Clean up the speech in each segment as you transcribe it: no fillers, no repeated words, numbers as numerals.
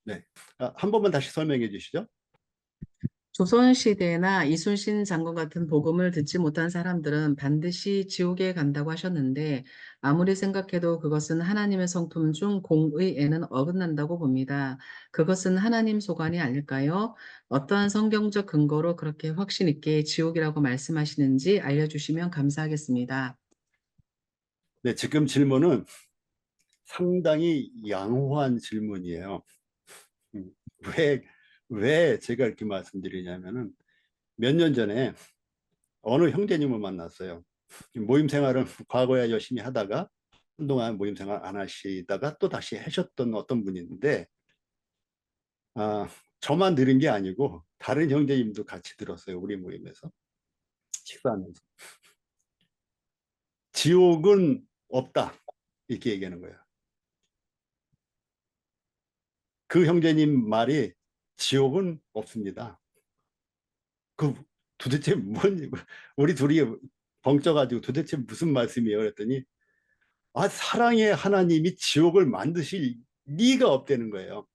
네. 한 번만 다시 설명해 주시죠. 조선시대나 이순신 장군 같은 복음을 듣지 못한 사람들은 반드시 지옥에 간다고 하셨는데 아무리 생각해도 그것은 하나님의 성품 중 공의에는 어긋난다고 봅니다. 그것은 하나님 소관이 아닐까요? 어떠한 성경적 근거로 그렇게 확신 있게 지옥이라고 말씀하시는지 알려주시면 감사하겠습니다. 네, 지금 질문은 상당히 양호한 질문이에요. 음, 왜, 왜 제가 이렇게 말씀드리냐면은 몇 년 전에 어느 형제님을 만났어요. 모임 생활을 과거에 열심히 하다가 한동안 모임 생활 안 하시다가 또 다시 하셨던 어떤 분인데, 아, 저만 들은 게 아니고 다른 형제님도 같이 들었어요. 우리 모임에서 식사하면서. 지옥은 없다. 이렇게 얘기하는 거예요. 그 형제님 말이 지옥은 없습니다. 그 도대체 뭔, 우리 둘이 벙쪄가지고 도대체 무슨 말씀이에요? 그랬더니, 아, 사랑의 하나님이 지옥을 만드실 리가 없다는 거예요.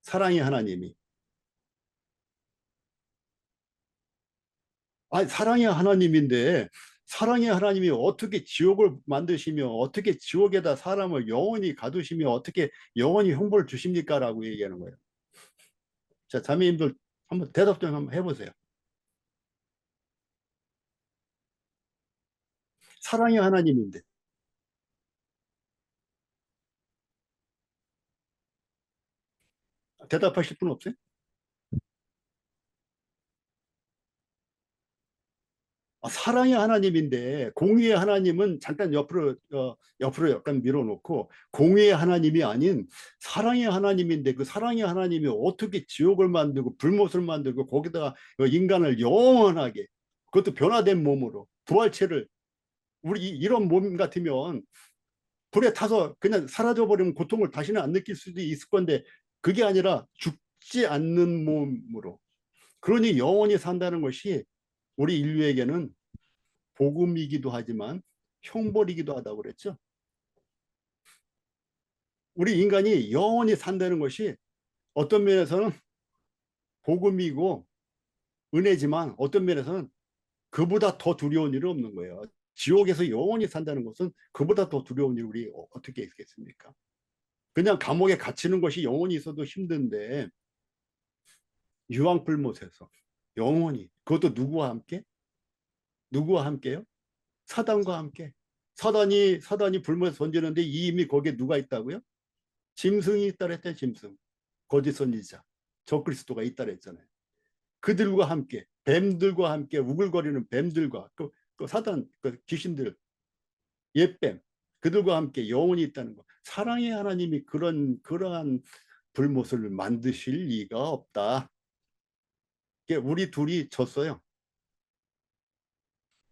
사랑의 하나님이. 아, 사랑의 하나님인데, 사랑의 하나님이 어떻게 지옥을 만드시며, 어떻게 지옥에다 사람을 영원히 가두시며, 어떻게 영원히 형벌 주십니까? 라고 얘기하는 거예요. 자, 자매님들 한번 대답 좀 한번 해보세요. 사랑의 하나님인데. 대답하실 분 없어요? 사랑의 하나님인데 공의의 하나님은 잠깐 옆으로 약간 밀어놓고 공의의 하나님이 아닌 사랑의 하나님인데 그 사랑의 하나님이 어떻게 지옥을 만들고 불못을 만들고 거기다가 인간을 영원하게 그것도 변화된 몸으로 부활체를 우리 이런 몸 같으면 불에 타서 그냥 사라져버리면 고통을 다시는 안 느낄 수도 있을 건데 그게 아니라 죽지 않는 몸으로 그러니 영원히 산다는 것이 우리 인류에게는 복음이기도 하지만 형벌이기도 하다고 그랬죠. 우리 인간이 영원히 산다는 것이 어떤 면에서는 복음이고 은혜지만 어떤 면에서는 그보다 더 두려운 일은 없는 거예요. 지옥에서 영원히 산다는 것은 그보다 더 두려운 일이 우리 어떻게 있겠습니까? 그냥 감옥에 갇히는 것이 영원히 있어도 힘든데 유황불못에서 영원히 그것도 누구와 함께? 누구와 함께요? 사단과 함께. 사단이 불못에 던지는데 이미 거기에 누가 있다고요? 짐승이 있다 그랬대. 짐승 거짓 선지자 적그리스도가 있다 그랬잖아요. 그들과 함께 뱀들과 함께 우글거리는 뱀들과 그 사단 그 귀신들 옛뱀 그들과 함께 영원히 있다는 거. 사랑의 하나님이 그러한 불못을 만드실 리가 없다. 우리 둘이 졌어요.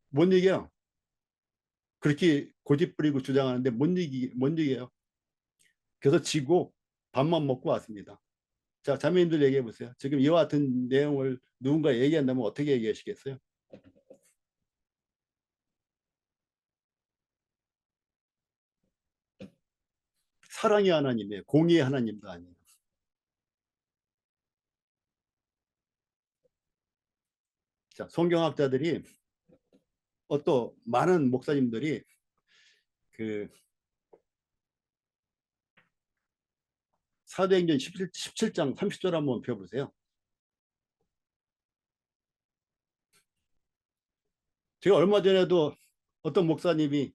뭔 얘기야? 그렇게 고집 부리고 주장하는데 뭔 얘기예요? 그래서 지고 밥만 먹고 왔습니다. 자, 자매님들 얘기해 보세요. 지금 이와 같은 내용을 누군가 얘기한다면 어떻게 얘기하시겠어요? 사랑의 하나님이에요. 공의의 하나님도 아니에요. 자, 성경학자들이 또 많은 목사님들이 그 사도행전 17장 30절 한번 펴보세요. 제가 얼마 전에도 어떤 목사님이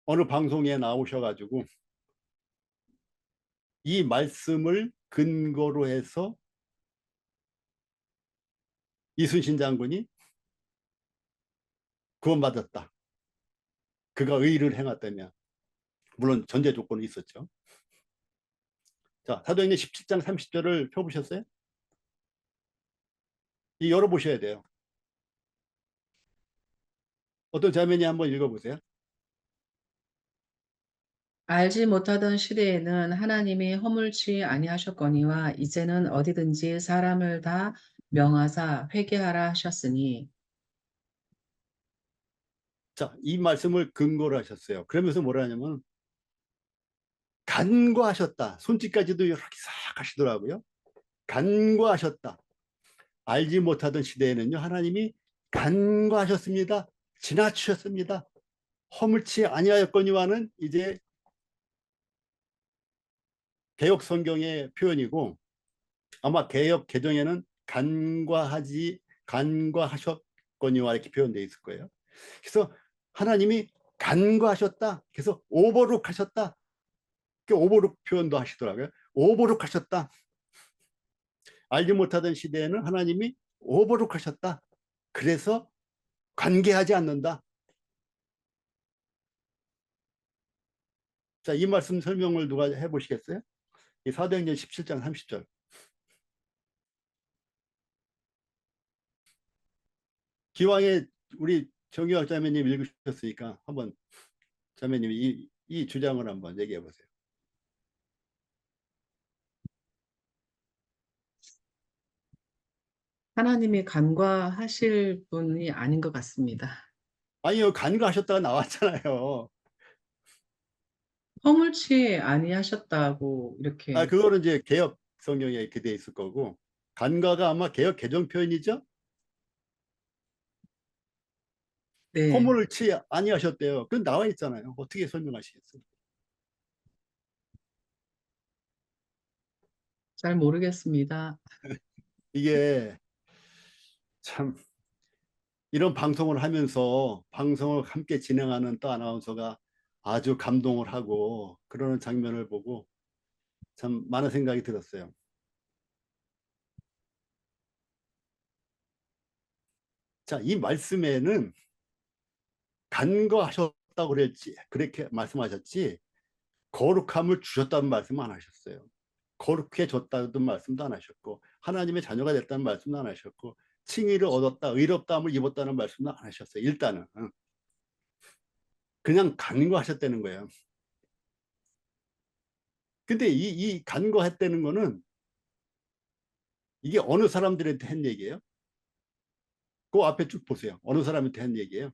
어느 방송에 나오셔가지고 이 말씀을 근거로 해서 이순신 장군이 구원받았다. 그가 의를 행했다면 물론 전제 조건이 있었죠. 자, 사도행전 17장 30절을 펴보셨어요? 이 열어보셔야 돼요. 어떤 자매니 한번 읽어보세요. 알지 못하던 시대에는 하나님이 허물치 아니하셨거니와 이제는 어디든지 사람을 다 명하사 회개하라 하셨으니. 자, 이 말씀을 근거로 하셨어요. 그러면서 뭐라 하냐면 간과하셨다. 손짓까지도 이렇게 싹 하시더라고요. 간과하셨다. 알지 못하던 시대에는요, 하나님이 간과하셨습니다. 지나치셨습니다. 허물치 아니하였거니와는 이제 개역 성경의 표현이고, 아마 개역 개정에는 간과하셨거니와 이렇게 표현되어 있을 거예요. 그래서 하나님이 간과하셨다. 그래서 오버룩 하셨다. 오버룩 표현도 하시더라고요. 오버룩 하셨다. 알지 못하던 시대에는 하나님이 오버룩 하셨다. 그래서 관계하지 않는다. 자, 이 말씀 설명을 누가 해보시겠어요? 이 사도행전 17장 30절. 기왕에 우리 정유학 자매님 읽으셨으니까 한번 자매님 이 주장을 한번 얘기해 보세요. 하나님이 간과하실 분이 아닌 것 같습니다. 아니요, 간과하셨다가 나왔잖아요. 허물치 아니하셨다고 이렇게. 그거는 이제 개역 성경에 이렇게 돼 있을 거고, 간과가 아마 개역 개정 표현이죠. 네, 허물치 아니하셨대요. 그 나와 있잖아요. 어떻게 설명하시겠어요? 잘 모르겠습니다. 이게 참 이런 방송을 하면서 방송을 함께 진행하는 또 아나운서가 아주 감동을 하고 그러는 장면을 보고 참 많은 생각이 들었어요. 자, 이 말씀에는 간과하셨다고 그랬지, 그렇게 말씀하셨지, 거룩함을 주셨다는 말씀 안 하셨어요. 거룩해졌다는 말씀도 안 하셨고, 하나님의 자녀가 됐다는 말씀도 안 하셨고, 칭의를 얻었다, 의롭다함을 입었다는 말씀도 안 하셨어요. 일단은 그냥 간과하셨다는 거예요. 근데 이 간과했다는 거는 이게 어느 사람들한테 한 얘기예요? 그 앞에 쭉 보세요. 어느 사람한테 한 얘기예요?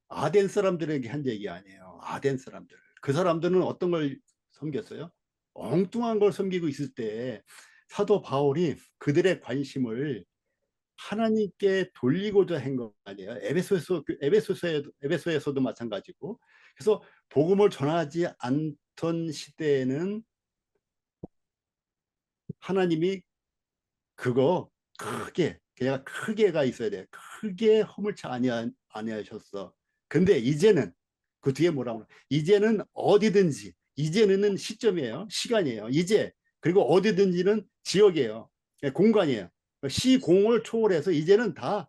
아덴 사람들에게 한 얘기 아니에요. 아덴 사람들. 그 사람들은 어떤 걸 섬겼어요? 엉뚱한 걸 섬기고 있을 때 사도 바울이 그들의 관심을 하나님께 돌리고자 한 거 아니에요. 에베소에서도 마찬가지고. 그래서 복음을 전하지 않던 시대에는 하나님이 그거 크게, 걔가 크게가 있어야 돼. 크게 허물치 아니하셨어. 근데 이제는 그 뒤에 뭐라고 그래? 이제는 어디든지, 이제는 시점이에요. 시간이에요. 이제, 그리고 어디든지는 지역이에요. 예, 공간이에요. 시공을 초월해서 이제는 다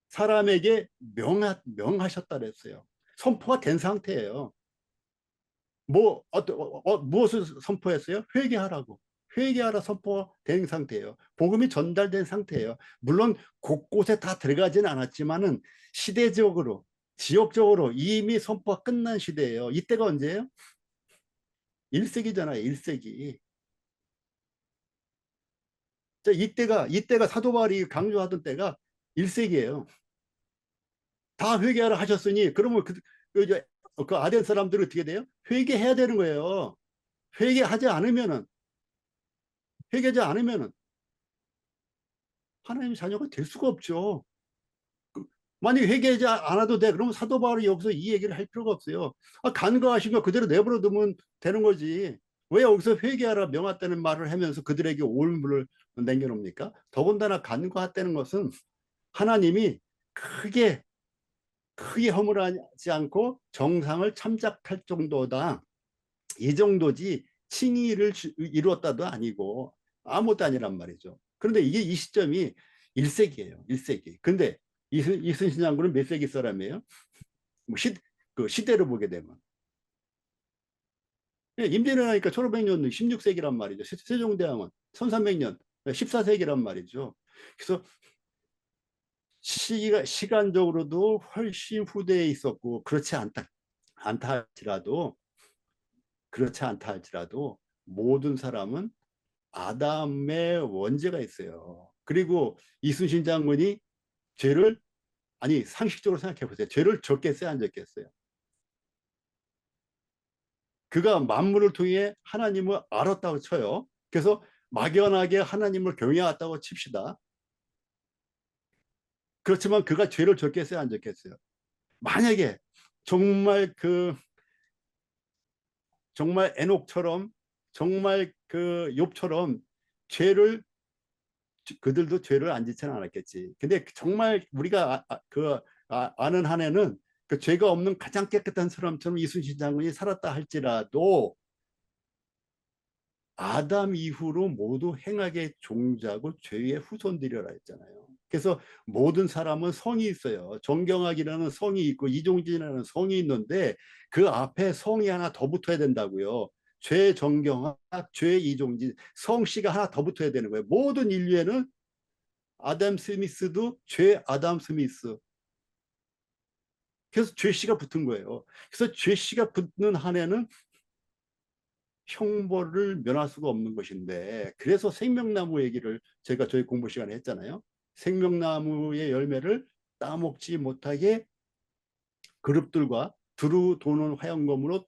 사람에게 명하셨다 그랬어요. 선포가 된 상태예요. 무엇을 선포했어요? 회개하라고. 회개하라 선포된 상태예요. 복음이 전달된 상태예요. 물론 곳곳에 다 들어가지는 않았지만은 시대적으로, 지역적으로 이미 선포가 끝난 시대예요. 이때가 언제예요? 1세기잖아요. 1세기. 이때가 사도 바울이 강조하던 때가 1세기예요. 다 회개하라 하셨으니 그러면 그 아덴 사람들은 어떻게 돼요? 회개해야 되는 거예요. 회개하지 않으면은 회개하지 않으면은 하나님의 자녀가 될 수가 없죠. 만약에 회개하지 않아도 돼. 그러면 사도 바울이 여기서 이 얘기를 할 필요가 없어요. 간과하신 거 그대로 내버려 두면 되는 거지. 왜 여기서 회개하라 명하다는 말을 하면서 그들에게 올물을 남겨놓습니까? 더군다나 간과했다는 것은 하나님이 크게 허물하지 않고 정상을 참작할 정도다. 이 정도지 칭의를 이루었다도 아니고 아무것도 아니란 말이죠. 그런데 이게 이 시점이 1세기예요. 1세기. 근데 이순신 장군은 몇 세기 사람이에요? 뭐 그 시대를 보게 되면. 임진왜란이니까 1500년 16세기란 말이죠. 세종대왕은 1300년 14세기란 말이죠. 그래서 시간적으로도 훨씬 후대에 있었고 않다 그렇지 않다 할지라도 모든 사람은 아담의 원죄가 있어요. 그리고 이순신 장군이 죄를, 아니 상식적으로 생각해 보세요. 죄를 졌겠어요, 안 졌겠어요? 그가 만물을 통해 하나님을 알았다고 쳐요. 그래서 막연하게 하나님을 경외했다고 칩시다. 그렇지만 그가 죄를 졌겠어요, 안 졌겠어요? 만약에 정말 정말 에녹처럼, 정말 욥처럼 죄를, 그들도 죄를 안 짓지는 않았겠지. 근데 정말 우리가 아는 한에는 그 죄가 없는 가장 깨끗한 사람처럼 이순신 장군이 살았다 할지라도 아담 이후로 모두 행악의 종자고 죄의 후손들이라 했잖아요. 그래서 모든 사람은 성이 있어요. 정경학이라는 성이 있고 이종진이라는 성이 있는데 그 앞에 성이 하나 더 붙어야 된다고요. 죄 정경학, 죄 이종진, 성씨가 하나 더 붙어야 되는 거예요. 모든 인류에는 아담 스미스도 죄 아담 스미스. 그래서 죄씨가 붙은 거예요. 그래서 죄씨가 붙는 한에는 형벌을 면할 수가 없는 것인데, 그래서 생명나무 얘기를 제가 저희 공부 시간에 했잖아요. 생명나무의 열매를 따먹지 못하게 그룹들과 두루 도는 화영검으로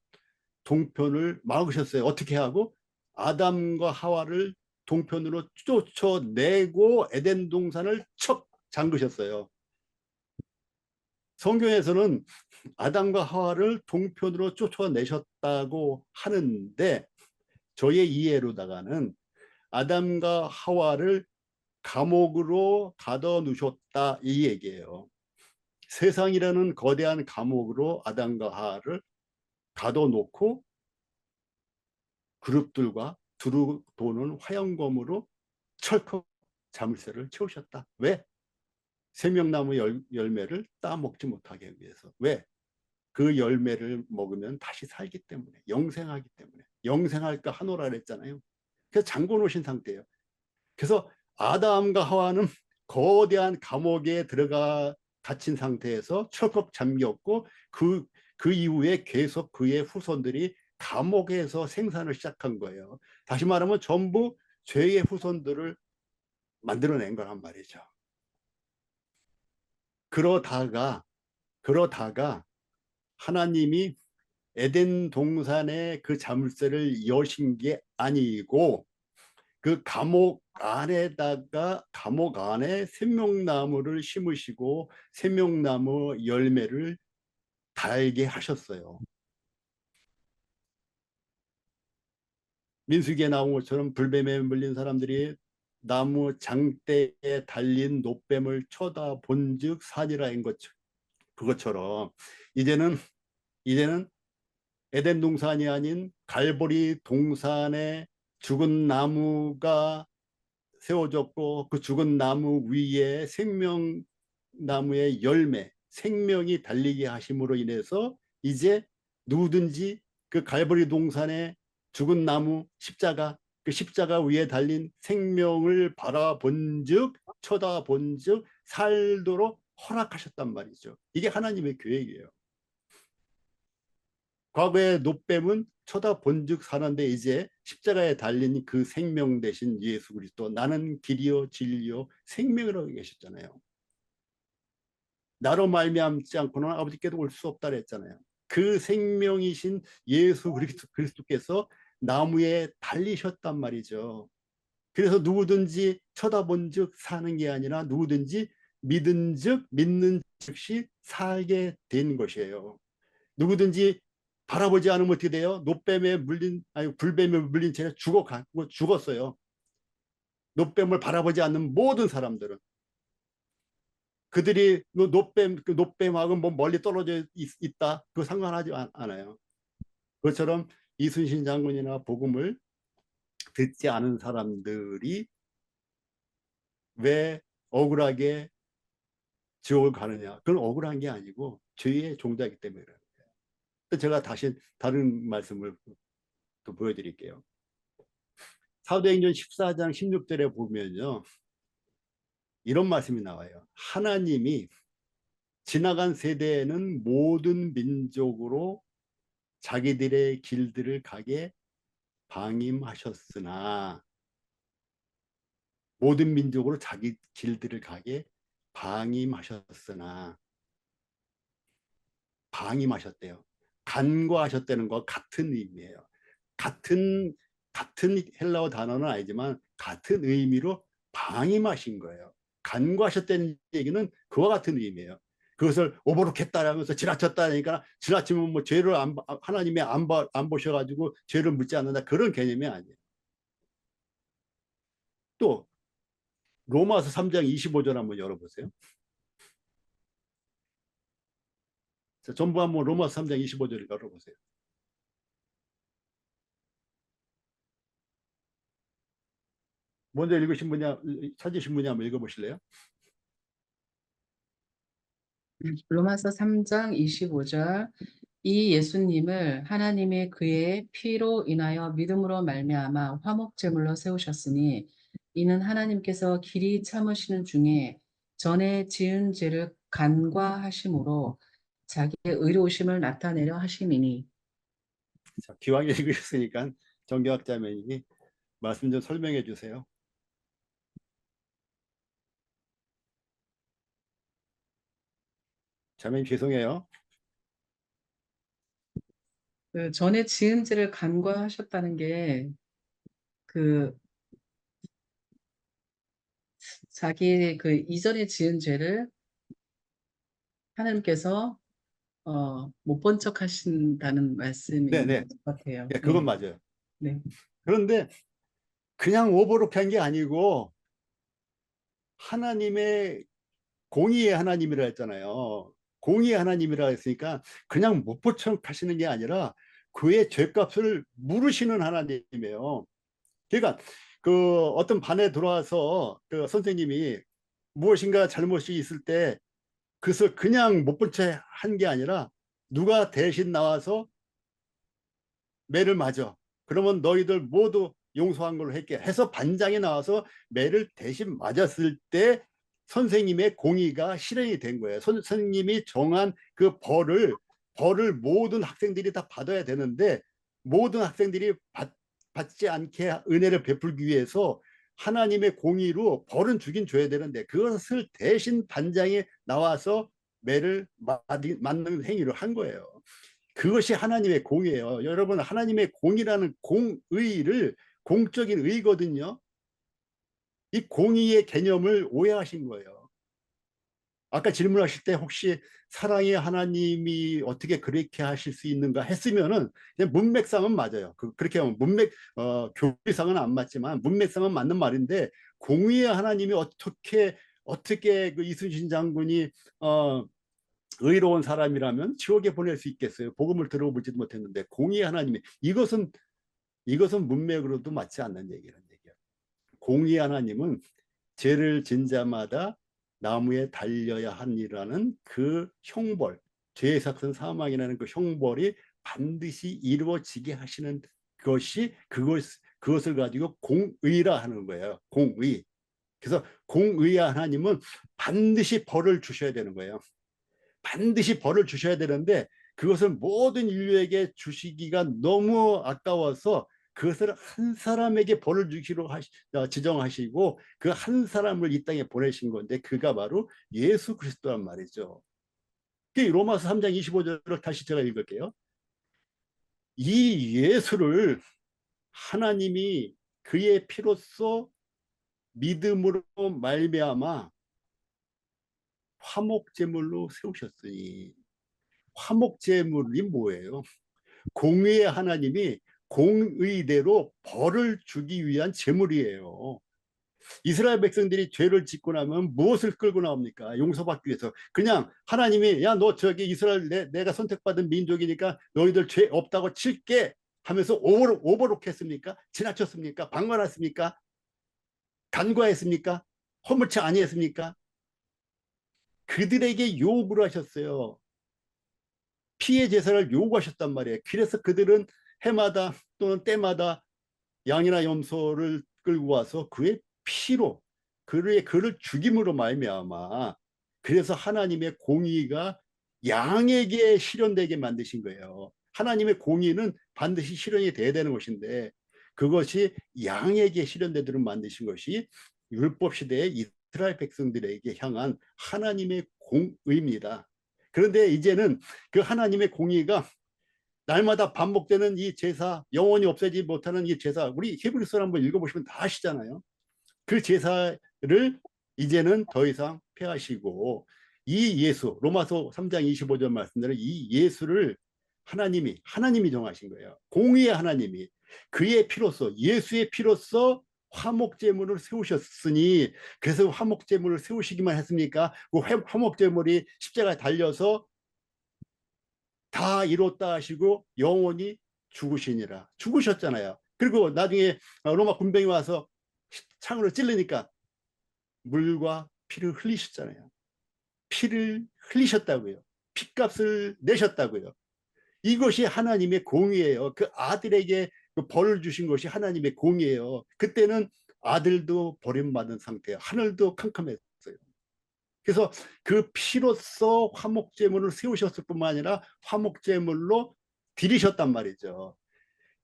동편을 막으셨어요. 어떻게 하고? 아담과 하와를 동편으로 쫓아내고 에덴 동산을 척 잠그셨어요. 성경에서는 아담과 하와를 동편으로 쫓아내셨다고 하는데 저의 이해로다가는 아담과 하와를 감옥으로 가둬 놓으셨다 이 얘기예요. 세상이라는 거대한 감옥으로 아담과 하와를 가둬놓고 그룹들과 두루 도는 화영검으로 철컥 자물쇠를 채우셨다. 왜? 생명나무 열매를 따먹지 못하게 하기 위해서. 왜? 그 열매를 먹으면 다시 살기 때문에, 영생하기 때문에. 영생할까 하노라 그랬잖아요. 그래서 잠궈 놓으신 상태예요. 그래서 아담과 하와는 거대한 감옥에 들어가 갇힌 상태에서 철컥 잠겼고 그 이후에 계속 그의 후손들이 감옥에서 생산을 시작한 거예요. 다시 말하면 전부 죄의 후손들을 만들어낸 거란 말이죠. 그러다가 하나님이 에덴 동산에 그 자물쇠를 여신 게 아니고 그 감옥 안에 생명나무를 심으시고 생명나무 열매를 달게 하셨어요. 민수기에 나온 것처럼 불뱀에 물린 사람들이 나무 장대에 달린 노뱀을 쳐다본즉 산이라인 것, 그것처럼 이제는 이제는 에덴 동산이 아닌 갈보리 동산에 죽은 나무가 세워졌고 그 죽은 나무 위에 생명나무의 열매, 생명이 달리게 하심으로 인해서 이제 누구든지 그 갈보리 동산의 죽은 나무 십자가, 그 십자가 위에 달린 생명을 바라본즉 쳐다본즉 살도록 허락하셨단 말이죠. 이게 하나님의 계획이에요. 과거의 노뱀은 쳐다본즉 사는데 이제 십자가에 달린 그 생명 대신 예수 그리스도, 나는 길이요 진리요 생명이라고 계셨잖아요. 나로 말미암지 않고는 아버지께도 올 수 없다 그랬잖아요. 그 생명이신 예수 그리스도께서 나무에 달리셨단 말이죠. 그래서 누구든지 쳐다본즉 사는 게 아니라 누구든지 믿은즉 믿는 즉시 살게 된 것이에요. 누구든지 바라보지 않으면 어떻게 돼요? 노뱀에 물린, 아니 불뱀에 물린 채 죽었어요. 노뱀을 바라보지 않는 모든 사람들은, 그들이 그 노뱀하고 뭐 멀리 떨어져 있다 그거 상관하지 않아요. 그것처럼 이순신 장군이나 복음을 듣지 않은 사람들이 왜 억울하게 지옥을 가느냐? 그건 억울한 게 아니고 죄의 종자이기 때문에 그래요. 제가 다시 다른 말씀을 또 보여드릴게요. 사도행전 14장 16절에 보면요, 이런 말씀이 나와요. 하나님이 지나간 세대에는 모든 민족으로 자기들의 길들을 가게 방임하셨으나, 모든 민족으로 자기 길들을 가게 방임하셨으나, 방임하셨대요. 간과하셨다는 것 같은 의미예요. 같은 헬라어 단어는 아니지만 같은 의미로 방임하신 거예요. 간과하셨다는 얘기는 그와 같은 의미예요. 그것을 오버룩했다라면서 지나쳤다니까 지나치면 뭐 죄를 하나님이 안 보셔가지고 죄를 묻지 않는다 그런 개념이 아니에요. 또 로마서 3장 25절 한번 열어보세요. 자, 전부 한번 로마서 3장 25절을 열어보세요. 먼저 읽으신 분이 찾으신 분이 한번 읽어보실래요? 로마서 3장 25절 이 예수님을 하나님의 그의 피로 인하여 믿음으로 말미암아 화목 제물로 세우셨으니 이는 하나님께서 길이 참으시는 중에 전에 지은 죄를 간과하심으로 자기의 의로우심을 나타내려 하심이니. 자, 기왕에 읽으셨으니까 정교학자매님이 말씀 좀 설명해 주세요. 자매님 죄송해요. 그 전에 지은 죄를 간과하셨다는 게 그 자기 그 이전에 지은 죄를 하나님께서 못 본 척 하신다는 말씀인 네네. 것 같아요. 네, 그건 네, 맞아요. 네. 그런데 그냥 오버로크 한게 아니고 하나님의 공의의 하나님이라 했잖아요. 공의의 하나님이라 했으니까 그냥 못 본 척 하시는 게 아니라 그의 죄값을 물으시는 하나님이에요. 그러니까 그 어떤 반에 들어와서 그 선생님이 무엇인가 잘못이 있을 때 그것을 그냥 못 본 채 한 게 아니라 누가 대신 나와서 매를 맞아. 그러면 너희들 모두 용서한 걸로 할게 해서 반장이 나와서 매를 대신 맞았을 때 선생님의 공의가 실현이 된 거예요. 선생님이 정한 그 벌을 모든 학생들이 다 받아야 되는데 모든 학생들이 받지 않게 은혜를 베풀기 위해서 하나님의 공의로 벌은 주긴 줘야 되는데 그것을 대신 반장이 나와서 매를 맞는 행위를 한 거예요. 그것이 하나님의 공이에요. 여러분 하나님의 공이라는 공의를 공적인 의거든요. 이 공의의 개념을 오해하신 거예요. 아까 질문하실 때 혹시 사랑의 하나님이 어떻게 그렇게 하실 수 있는가 했으면은 그냥 문맥상은 맞아요. 그렇게 하면 교리상은 안 맞지만 문맥상은 맞는 말인데 공의의 하나님이 어떻게 그 이순신 장군이 의로운 사람이라면 지옥에 보낼 수 있겠어요. 복음을 들어보지도 못했는데 공의의 하나님이 이것은 문맥으로도 맞지 않는 얘기라는 얘기예요. 공의의 하나님은 죄를 진 자마다 나무에 달려야 하니라는 그 형벌, 죄의 삭은 사망이라는 그 형벌이 반드시 이루어지게 하시는 것이 그것을 가지고 공의라 하는 거예요. 공의. 그래서 공의의 하나님은 반드시 벌을 주셔야 되는 거예요. 반드시 벌을 주셔야 되는데 그것을 모든 인류에게 주시기가 너무 아까워서 그것을 한 사람에게 벌을 주기로 지정하시고 그 한 사람을 이 땅에 보내신 건데 그가 바로 예수 그리스도란 말이죠. 로마서 3장 25절을 다시 제가 읽을게요. 이 예수를 하나님이 그의 피로써 믿음으로 말미암아 화목제물로 세우셨으니 화목제물이 뭐예요? 공의의 하나님이 공의대로 벌을 주기 위한 제물이에요. 이스라엘 백성들이 죄를 짓고 나면 무엇을 끌고 나옵니까? 용서받기 위해서. 그냥 하나님이 야 너 저기 이스라엘 내가 선택받은 민족이니까 너희들 죄 없다고 칠게 하면서 오버룩 했습니까? 지나쳤습니까? 방관했습니까? 간과했습니까? 허물치 아니했습니까? 그들에게 요구를 하셨어요. 피해 제사를 요구하셨단 말이에요. 그래서 그들은 해마다 또는 때마다 양이나 염소를 끌고 와서 그의 피로 그를 죽임으로 말미암아 그래서 하나님의 공의가 양에게 실현되게 만드신 거예요. 하나님의 공의는 반드시 실현이 돼야 되는 것인데 그것이 양에게 실현되도록 만드신 것이 율법 시대의 이스라엘 백성들에게 향한 하나님의 공의입니다. 그런데 이제는 그 하나님의 공의가 날마다 반복되는 이 제사, 영원히 없애지 못하는 이 제사, 우리 히브리서를 한번 읽어보시면 다 아시잖아요. 그 제사를 이제는 더 이상 폐하시고 이 예수, 로마서 3장 25절 말씀대로 이 예수를 하나님이 정하신 거예요. 공의의 하나님이 그의 피로써, 예수의 피로써 화목제물을 세우셨으니, 그래서 화목제물을 세우시기만 했습니까? 그 화목제물이 십자가에 달려서 다 이뤘다 하시고 영원히 죽으시니라. 죽으셨잖아요. 그리고 나중에 로마 군병이 와서 창으로 찔르니까 물과 피를 흘리셨잖아요. 피를 흘리셨다고요. 피값을 내셨다고요. 이것이 하나님의 공의예요. 그 아들에게 그 벌을 주신 것이 하나님의 공의예요. 그때는 아들도 버림받은 상태예요. 하늘도 캄캄했어요. 그래서 그 피로써 화목제물을 세우셨을 뿐만 아니라 화목제물로 드리셨단 말이죠.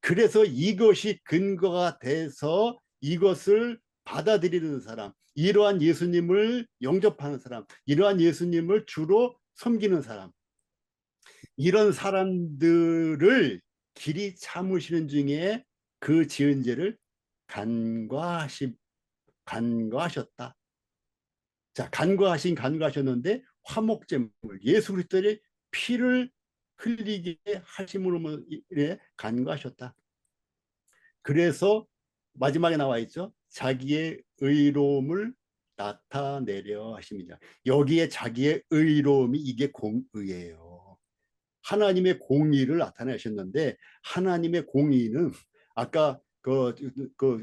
그래서 이것이 근거가 돼서 이것을 받아들이는 사람, 이러한 예수님을 영접하는 사람, 이러한 예수님을 주로 섬기는 사람, 이런 사람들을 길이 참으시는 중에 그 지은 죄를 간과하셨다. 자, 간과하셨는데 화목제물, 예수 그리스도의 피를 흘리게 하심으로 간과하셨다. 그래서 마지막에 나와 있죠. 자기의 의로움을 나타내려 하십니다. 여기에 자기의 의로움이 이게 공의예요. 하나님의 공의를 나타내셨는데, 하나님의 공의는 아까 그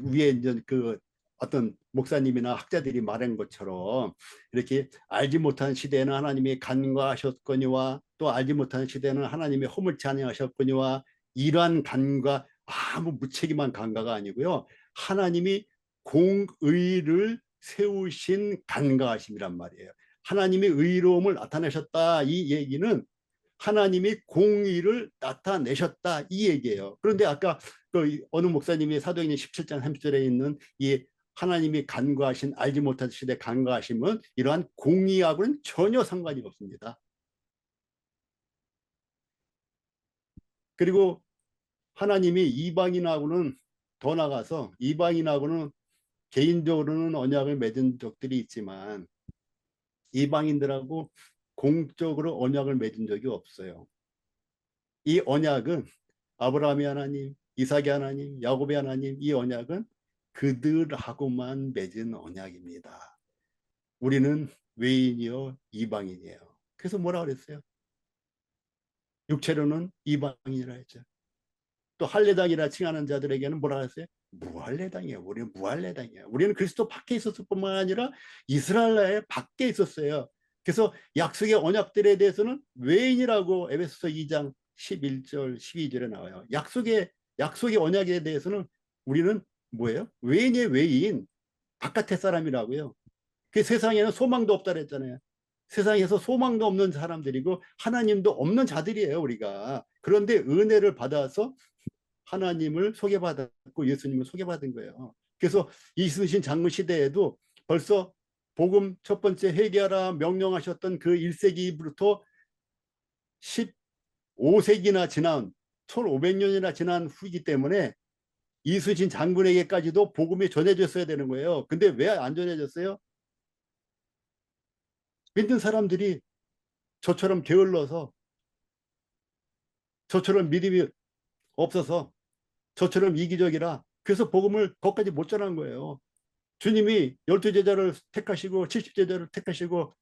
위에 이제 그 어떤 목사님이나 학자들이 말한 것처럼 이렇게 알지 못한 시대에는 하나님이 간과하셨거니와 또 알지 못한 시대에는 하나님이 허물치 아니하셨거니와, 이러한 간과 아무 무책임한 간과가 아니고요. 하나님이 공의를 세우신 간과하심이란 말이에요. 하나님이 의로움을 나타내셨다, 이 얘기는 하나님이 공의를 나타내셨다, 이 얘기예요. 그런데 아까 그 어느 목사님이 사도행전 17장 30절에 있는 이 하나님이 간과하신, 알지 못한 시대 간과하심은 이러한 공의하고는 전혀 상관이 없습니다. 그리고 하나님이 이방인하고는 더 나가서 이방인하고는 개인적으로는 언약을 맺은 적들이 있지만 이방인들하고 공적으로 언약을 맺은 적이 없어요. 이 언약은 아브라함의 하나님, 이삭의 하나님, 야곱의 하나님, 이 언약은 그들하고만 맺은 언약입니다. 우리는 외인이요 이방인이에요. 그래서 뭐라 그랬어요? 육체로는 이방인이라 했죠. 또 할례당이라 칭하는 자들에게는 뭐라 했어요? 무할례당이에요. 우리는 무할례당이에요. 우리는 그리스도 밖에 있었을 뿐만 아니라 이스라엘 나라에 밖에 있었어요. 그래서 약속의 언약들에 대해서는 외인이라고 에베소서 2장 11절 12절에 나와요. 약속의 언약에 대해서는 우리는 뭐예요? 외인의 외인, 바깥의 사람이라고요. 그 세상에는 소망도 없다 그랬잖아요. 세상에서 소망도 없는 사람들이고 하나님도 없는 자들이에요, 우리가. 그런데 은혜를 받아서 하나님을 소개받았고 예수님을 소개받은 거예요. 그래서 이순신 장로 시대에도 벌써 복음 첫 번째 회개하라 명령하셨던 그 1세기부터 15세기나 지난 1500년이나 지난 후이기 때문에 이순신 장군에게까지도 복음이 전해졌어야 되는 거예요. 근데 왜 안 전해졌어요? 믿는 사람들이 저처럼 게을러서, 저처럼 믿음이 없어서, 저처럼 이기적이라, 그래서 복음을 거기까지 못 전한 거예요. 주님이 12제자를 택하시고 70제자를 택하시고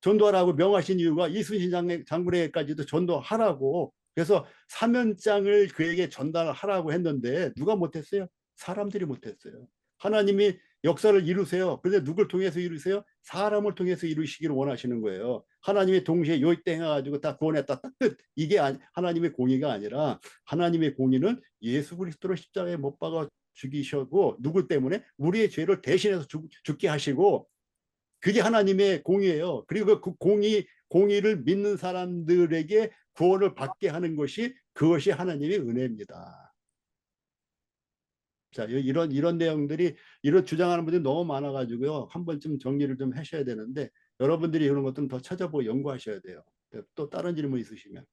전도하라고 명하신 이유가 이순신 장군에게까지도 전도하라고, 그래서 사면장을 그에게 전달하라고 했는데 누가 못했어요? 사람들이 못했어요. 하나님이 역사를 이루세요. 그런데 누굴 통해서 이루세요? 사람을 통해서 이루시기를 원하시는 거예요. 하나님이 동시에 요이땡 해가지고 다 구원했다, 딱 끝. 이게 하나님의 공의가 아니라, 하나님의 공의는 예수 그리스도로 십자가에 못 박아 죽이시고 누구 때문에? 우리의 죄를 대신해서 죽게 하시고, 그게 하나님의 공의예요. 그리고 그 공의를 믿는 사람들에게 구원을 받게 하는 것이, 그것이 하나님의 은혜입니다. 자, 이런 내용들이, 이런 주장하는 분들이 너무 많아가지고요. 한 번쯤 정리를 좀 하셔야 되는데, 여러분들이 이런 것들은 더 찾아보고 연구하셔야 돼요. 또 다른 질문 있으시면.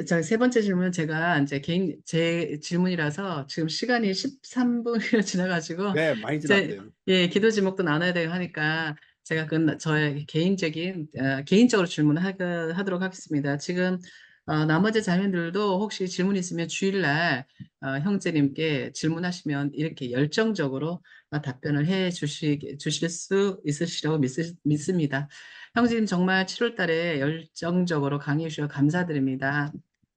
자, 세 번째 질문은 제가 이제 제 질문이라서 지금 시간이 13분이 지나가지고, 네, 많이 지났대요. 예, 기도 제목도 나눠야 되고 하니까 제가 저의 개인적으로 질문하도록 하겠습니다. 지금, 나머지 자매들도 혹시 질문 있으면 주일날, 형제님께 질문하시면 이렇게 열정적으로 답변을 주실 수 있으시라고 믿습니다. 형제님 정말 7월 달에 열정적으로 강의해 주셔서 감사드립니다.